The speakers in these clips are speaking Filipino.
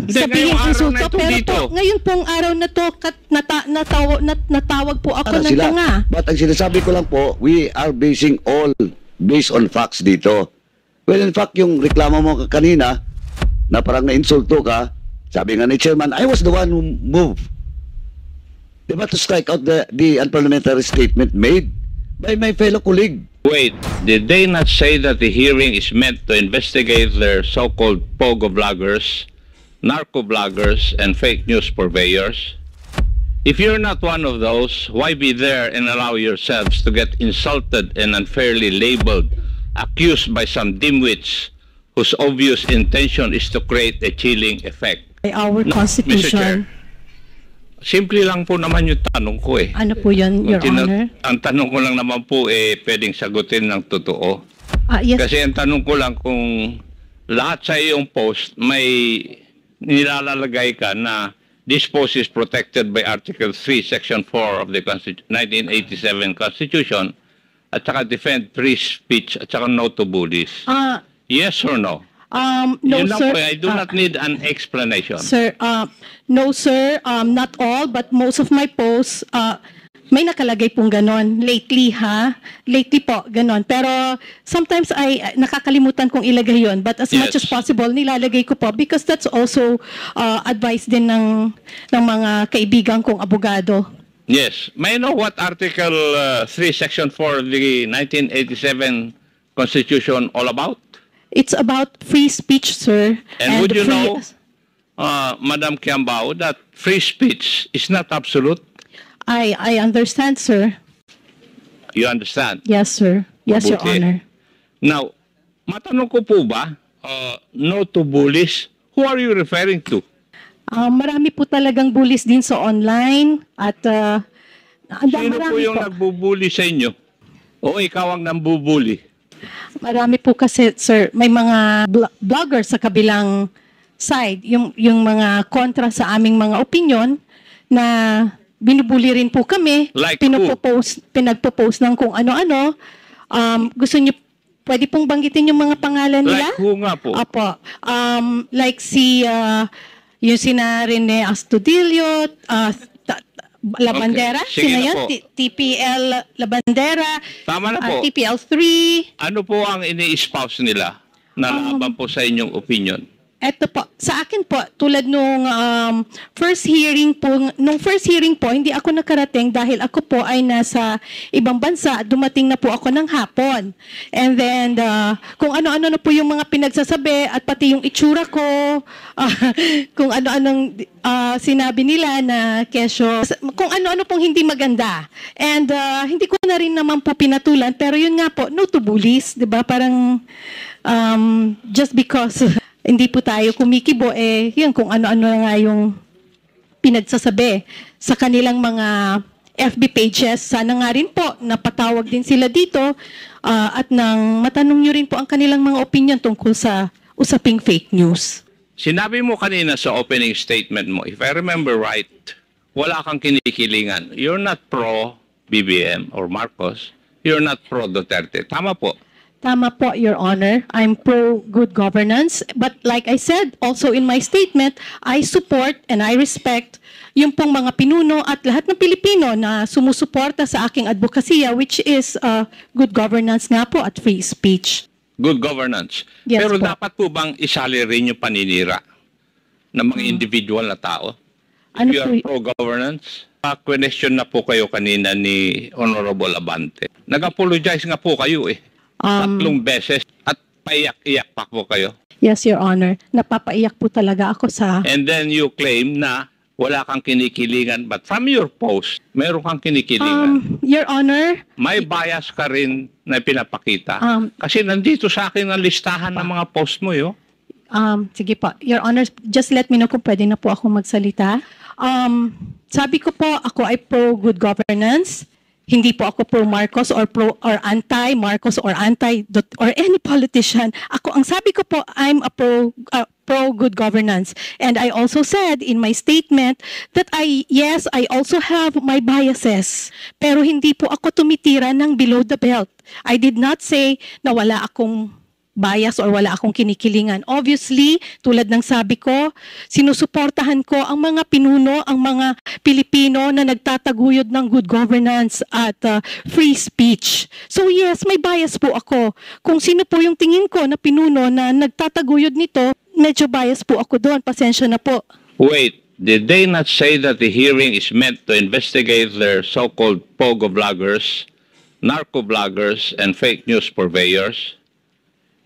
sabihin ngayong araw insulto, na ito pero dito. po, ngayon pong araw na to, natawag po ako Para ng sila. tanga. But ang sinasabi ko lang po, we are basing all based on facts dito. Well, in fact, yung reklamo mo kanina, na parang na-insulto ka, sabi nga ni Chairman, I was the one who moved. Diba to strike out the unparliamentary statement made by my fellow colleague. Wait, did they not say that the hearing is meant to investigate their so-called pogo bloggers, narco bloggers, and fake news purveyors? If you're not one of those, why be there and allow yourselves to get insulted and unfairly labeled, accused by some dimwits whose obvious intention is to create a chilling effect? By our Mr. Chair, Constitution. simple lang po naman yung tanong ko eh. Ano po yun, Your Honor? Ang tanong ko lang naman po pwedeng sagutin ng totoo. Yes. Kasi ang tanong ko lang kung lahat sa iyong post may nilalagay ka na this post is protected by Article 3, Section 4 of the 1987 Constitution at saka defend free speech at saka no to bullies. Yes or no? No, Yun lang sir. po, I do not need an explanation. Sir, no, sir. Not all, but most of my posts, may nakalagay pong ganon. Lately, ha? Lately po, ganon. Pero sometimes ay nakakalimutan kong ilagay yon. But as much Yes. as possible, nilalagay ko po because that's also advice din ng mga kaibigan kong abogado. Yes. May I know what Article 3, Section 4 of the 1987 Constitution all about? It's about free speech, sir. And would you free- know, Madam Kiambao, that free speech is not absolute? I understand, sir. You understand? Yes, sir. Yes, Your Mabuti. Honor. Now, matanong ko po ba, no to bullies, who are you referring to? Marami po talagang bullies din sa online at Sino po yung nagbubuli sa inyo? O ikaw ang nambubuli? Marami po kasi, sir, may mga vloggers sa kabilang side, yung mga kontra sa aming mga opinion na binubuli rin po kami. Like Pinagpo-post ng kung ano-ano. Gusto niyo, pwede pong banggitin yung mga pangalan nila? Like who nga po? Apo. Like yung sina Rene Astudillo, Labandera, Okay, sige sino na yan? po. TPL Labandera, Tama na po. TPL 3. Ano po ang ini-espouse nila na laban po sa inyong opinion? Eto po, sa akin po, tulad nung first hearing po, hindi ako nakarating dahil ako po ay nasa ibang bansa. Dumating na po ako ng hapon. And then, kung ano-ano na po yung mga pinagsasabi at pati yung itsura ko, kung ano-anong sinabi nila na kesyo, kung ano-ano pong hindi maganda. And hindi ko na rin naman po pinatulan, pero yun nga po, no to bullies, di ba? Parang just because hindi po tayo kumikibo, yun kung ano-ano na nga yung pinagsasabi sa kanilang mga FB pages. Sana nga rin po, napatawag din sila dito at nang matanong nyo rin po ang kanilang mga opinion tungkol sa usaping fake news. Sinabi mo kanina sa opening statement mo, if I remember right, wala kang kinikilingan. You're not pro BBM or Marcos. You're not pro Duterte. Tama po. Tama po, Your Honor. I'm pro good governance. But like I said, also in my statement, I support and I respect yung pong mga pinuno at lahat ng Pilipino na sumusuporta sa aking advokasya, which is good governance nga po at free speech. Good governance. Yes Pero po. dapat po bang isali rin yung paninira ng mga individual na tao? If Ano you are po pro-governance, question na po kayo kanina ni Honorable Abante. Nag-apologize nga po kayo 3 beses at paiyak-iyak pa po kayo. Yes, Your Honor. Napapaiyak po talaga ako sa... And then you claim na wala kang kinikilingan, but from your post, meron kang kinikilingan. Your Honor, May bias ka rin na pinapakita. Um, Kasi nandito sa akin ang listahan ng mga post mo, yo. sige po. Your Honor, just let me know kung pwede na po ako magsalita. Sabi ko po, ako ay pro good governance. Hindi po ako pro Marcos or anti Marcos or anti or any politician. Ang sabi ko po, I'm a pro good governance. And I also said in my statement that I also have my biases. Pero hindi po ako tumitira ng below the belt. I did not say na wala akong bias or wala akong kinikilingan. Obviously, tulad ng sabi ko, sinusuportahan ko ang mga pinuno, ang mga Pilipino na nagtataguyod ng good governance at free speech. So yes, may bias po ako. Kung sino po yung tingin ko na pinuno na nagtataguyod nito, medyo bias po ako doon. Pasensya na po. Wait, did they not say that the hearing is meant to investigate their so-called pogo bloggers, narco bloggers, and fake news purveyors?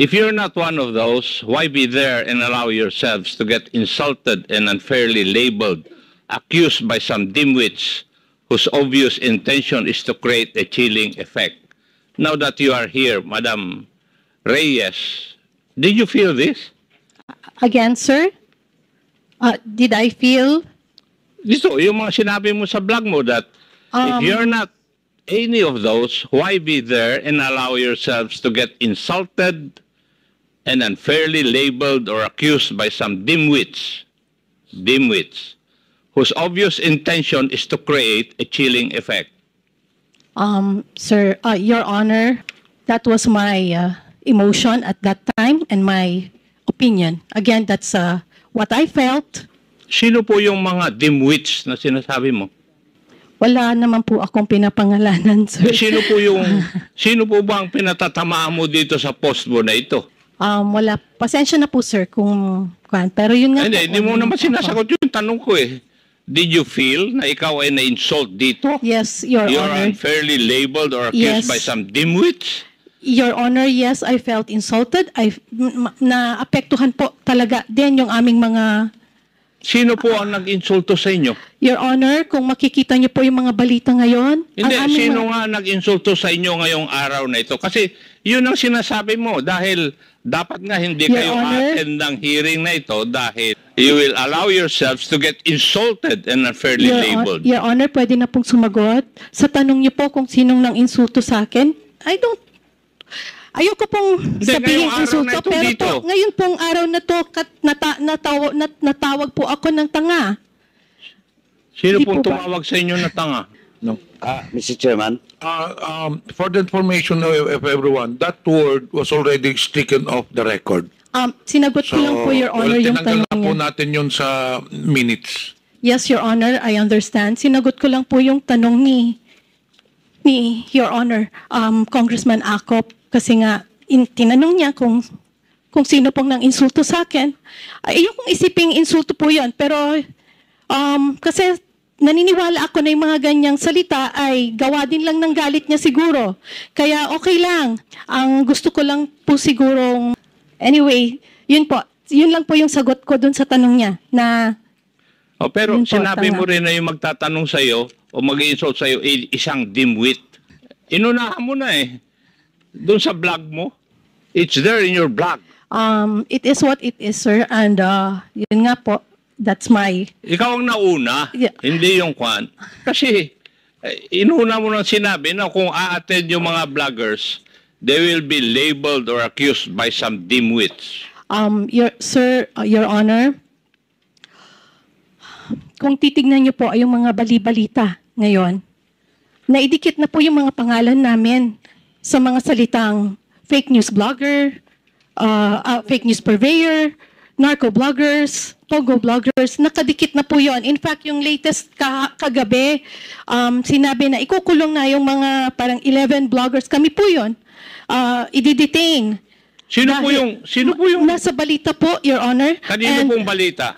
If you're not one of those, why be there and allow yourselves to get insulted and unfairly labeled, accused by some dimwits whose obvious intention is to create a chilling effect? Now that you are here, Madam Reyes, did you feel this? Again, sir? Did I feel? Dito, yung mga sinabi mo sa blog mo that if you're not any of those, why be there and allow yourselves to get insulted and unfairly labeled or accused by some dimwits, whose obvious intention is to create a chilling effect? Sir, Your Honor, that was my emotion at that time and my opinion. Again, that's what I felt. Sino po yung mga dimwits na sinasabi mo? Wala naman po akong pinapangalanan, sir. Sino po ba ang pinatatamaan mo dito sa post mo na ito? Wala. Pasensya na po, sir, kung pero yun nga Hindi mo naman sinasagot yung tanong ko eh. Did you feel na ikaw ay na-insult dito? Yes, Your You're Honor. unfairly labeled or accused Yes. by some dimwits? Your Honor, yes, I felt insulted. Naapektuhan po talaga din yung aming mga... Sino po ang nag-insulto sa inyo? Your Honor, kung makikita niyo po yung mga balita ngayon... Hindi, ang aming sino nga nag-insulto sa inyo ngayong araw na ito? Kasi yun ang sinasabi mo dahil dapat nga hindi Your kayo Honor. attend ng hearing na ito dahil you will allow yourselves to get insulted and unfairly labeled. Your Honor, pwede na pong sumagot. Sa tanong niyo po kung sinong nang insulto sa akin, ayoko pong Hindi, sabihin ngayong araw insulto, na ito pero dito. po, ngayon pong araw na to, natawag po ako ng tanga. Sino Hindi pong po ba? tumawag sa inyo na tanga? No. Mr. Chairman, For the information of everyone, that word was already stricken off the record. Sinagot ko lang po, Your Honor, yung tinanggal tanong na po niya. natin yun sa minutes. Yes, Your Honor, I understand. Sinagot ko lang po yung tanong ni Your Honor, Congressman Acop, kasi nga tinanong niya kung sino pong nang insulto sa akin. Ayokong isiping insulto po yon, pero kasi naniniwala ako na yung mga ganyang salita ay gawa din lang ng galit niya siguro. Kaya okay lang. Ang gusto ko lang po sigurong, anyway, yun po. Yun lang po yung sagot ko dun sa tanong niya na Pero Yun po, sinabi tama. mo rin na yung magtatanong sa iyo o mag-insult sa iyo isang dimwit. Inunahan mo na eh. Doon sa blog mo. It's there in your blog. it is what it is, sir. And yun nga po, that's my... Ikaw ang nauna, Yeah. hindi yung kwan. Kasi inuna mo nang sinabi na kung a-attend yung mga vloggers, they will be labeled or accused by some dimwits. Your Honor, kung titignan niyo po ay yung mga bali-balita ngayon, naidikit na po yung mga pangalan namin sa mga salitang fake news blogger, fake news purveyor, narco bloggers, pogo bloggers, nakadikit na po yon. In fact, yung latest kagabi, sinabi na ikukulong na yung mga parang 11 bloggers. Kami po yon. I-detain. Sino po yung Nasa balita po, Your Honor. kanino And, pong balita?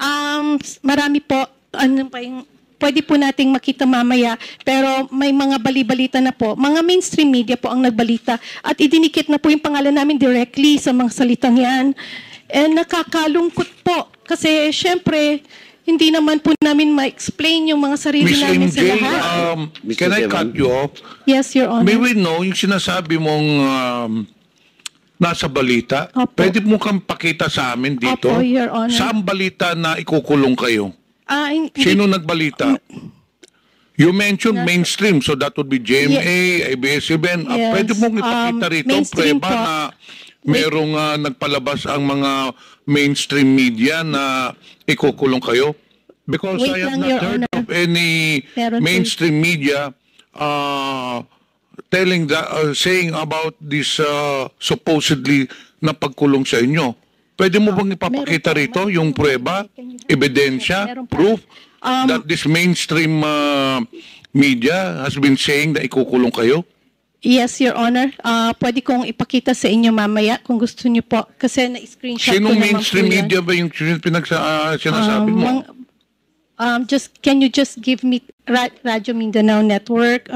marami po. Ano pa yung, pwede po nating makita mamaya. Pero may mga bali-balita na po. Mga mainstream media po ang nagbalita. At idinikit na po yung pangalan namin directly sa mga salitang yan. And nakakalungkot po. Kasi syempre, hindi naman po namin ma-explain yung mga sarili Miss namin MJ, sa lahat. Mr. can I Chairman? cut you off? Yes, Your Honor. May we know yung sinasabi mong nasa balita? Opo. Pwede mo kang pakita sa amin dito? Opo, Your Honor. Saan balita na ikukulong kayo? Hindi- Sino nagbalita? You mentioned mainstream, so that would be GMA, ABS-CBN. Yes. Pwede mong ipakita rito, mainstream preba po. na merong nagpalabas ang mga mainstream media na ikukulong kayo? Because Wait I have lang, not Your heard Honor. of any Meron po. mainstream media saying about this supposedly na pagkulong sa inyo. Pwede mo bang ipapakita meron pa, rito meron yung pa. prueba, ebidensya, Meron pa. proof that this mainstream media has been saying na ikukulong kayo? Yes, Your Honor. Pwede kong ipakita sa inyo mamaya kung gusto niyo po. Kasi na-screenshot ko Sinong naman mainstream po yan. media ba yung sinasabi mo? Can you just give me Radyo Mindanao Network?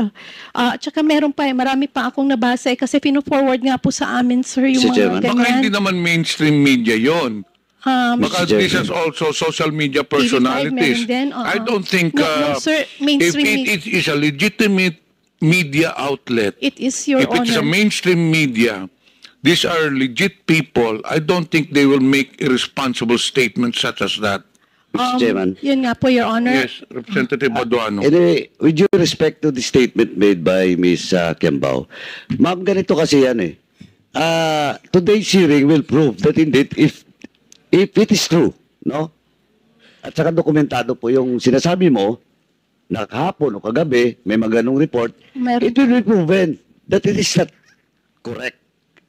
At saka meron pa marami pa akong nabasa kasi pino-forward nga po sa amin, sir, yung Mr. mga Chairman. Baka ganyan. hindi naman mainstream media yon. Baka Mr. this is Chairman. also social media TV5 personalities. meron din, I don't think No, sir, if mainstream it is a legitimate media outlet, It is, Your if it's a Honor. mainstream media, these are legit people. I don't think they will make irresponsible statements such as that. Mr. Chairman. Yun nga po, Your Honor. Yes, Representative Baduano. Anyway, with due respect to the statement made by Ms. Kembao, ma'am, ganito kasi yan eh. Today's hearing will prove that indeed, if it is true, no? At saka dokumentado po yung sinasabi mo, na kahapon o kagabi, may maganong report, Meron. it will be proven that it is not correct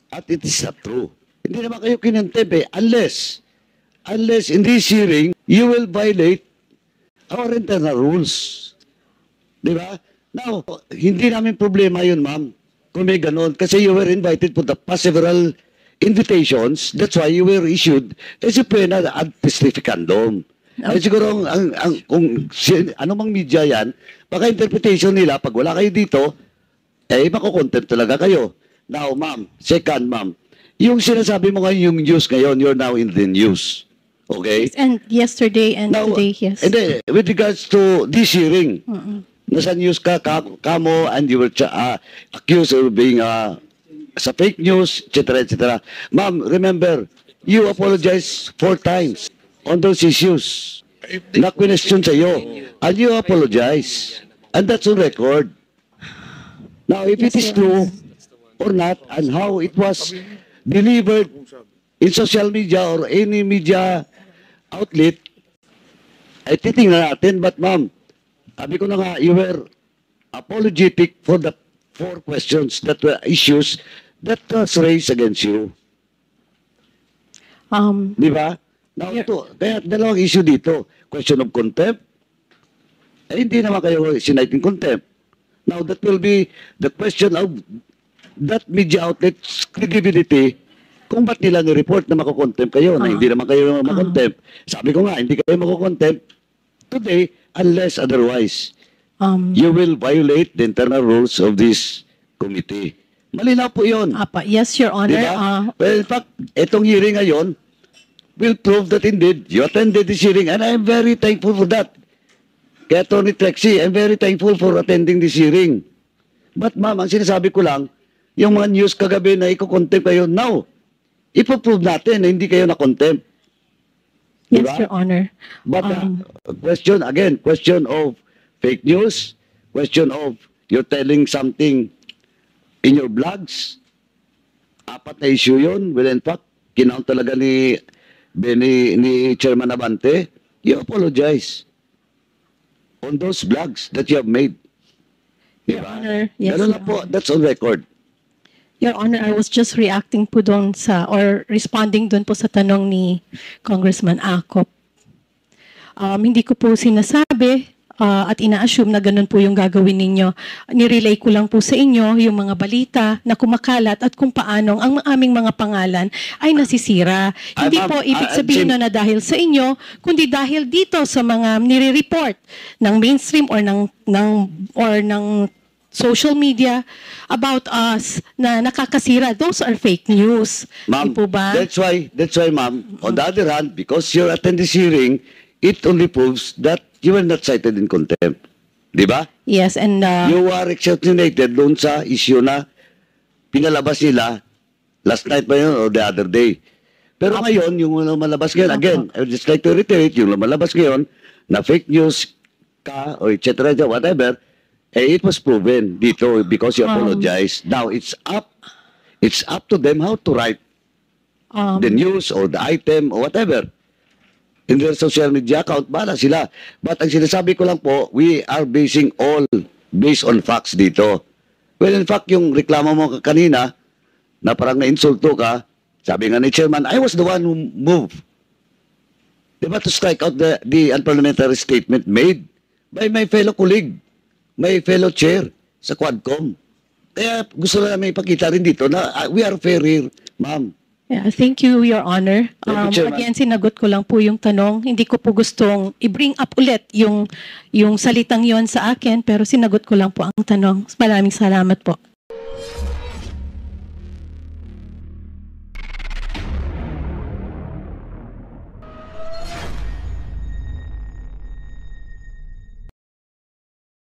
at it is not true. Hindi naman kayo kinontempt eh, unless in this hearing, you will violate our internal rules. Di ba? Now, hindi namin problema yun, ma'am, kung may ganon. Kasi you were invited for the past several invitations. That's why you were issued a subpoena ad testificandum. Ay siguro, kung anumang media yan, baka interpretation nila, pag wala kayo dito, makukontempt talaga kayo. Now, ma'am, second, ma'am, yung sinasabi mo ngayon, yung news ngayon, you're now in the news. Okay? And yesterday and today, yes. And then, with regards to this hearing, nasa news kamo, and you were accused of being sa fake news, etc., etc. Ma'am, remember, you apologized 4 times on those issues. Na question sa iyo. And you apologize. And that's on record. Now, if it is true or not, and how it was delivered in social media or any media outlet, ay titingnan natin. But ma'am, sabi ko na nga, you were apologetic for the 4 questions that were issues that was raised against you. Di ba? Now, kaya dalawang issue dito. Question of contempt. Hindi naman kayo siniting contempt. Now, that will be the question of that media outlet's credibility kung ba't nila ni-report na makukontempt kayo, na hindi naman kayo makontempt. Sabi ko nga, hindi kayo makukontempt today unless otherwise. You will violate the internal rules of this committee. Malinaw po yun. Yes, Your Honor. Diba? Well, in fact, itong hearing ngayon will prove that indeed you attended this hearing, and I'm very thankful for that. Kaya Tony Trexie, I'm very thankful for attending this hearing. But ma'am, ang sinasabi ko lang, yung mga news kagabi na iko-contempt kayo, now, ipoprove natin na hindi kayo na-contempt. Yes, Diba? Your Honor. But question of fake news, question of you're telling something in your blogs, 4 na issue yun. Well, in fact, kinount talaga ni Chairman Abante, you apologize on those blogs that you have made. Your Honor, yes, Ganun na Your po, that's on record. Your Honor, I was just reacting po doon or responding doon po sa tanong ni Congressman Acop. Hindi ko po sinasabi at ina-assume na ganun po yung gagawin ninyo. Nirelay ko lang po sa inyo yung mga balita na kumakalat at kung paanong ang aming mga pangalan ay nasisira. Hindi po ibig sabihin na dahil sa inyo, kundi dahil dito sa mga nire-report ng mainstream or ng social media about us na nakakasira. Those are fake news. Ma'am, Di po ba? that's why, ma'am, on the other hand, because you attend this hearing, it only proves that you were not cited in contempt. Di ba? Yes, and You are exceptionated doon sa issue na pinalabas nila last night ba yun or the other day. Pero ngayon, yung lumalabas ngayon, again, I would just like to reiterate, yung lumalabas ngayon na fake news ka or etc. whatever, it was proven dito because you apologize. Now, it's up to them how to write the news or the item or whatever. In their social media account, bala sila. But ang sinasabi ko lang po, we are basing all based on facts dito. Well, in fact, yung reklamo mo kanina, na parang na-insulto ka, Sabi nga ni Chairman, I was the one who moved. Diba, to strike out the unparliamentary statement made by my fellow colleague, my fellow chair sa Quadcom. Kaya gusto na namin ipakita rin dito na we are fair here, ma'am. Yeah, thank you, Your Honor. Thank you, Chairman. Again, sinagot ko lang po yung tanong. Hindi ko po gustong i-bring up ulit yung salitang yon sa akin, pero sinagot ko lang po ang tanong. Maraming salamat po.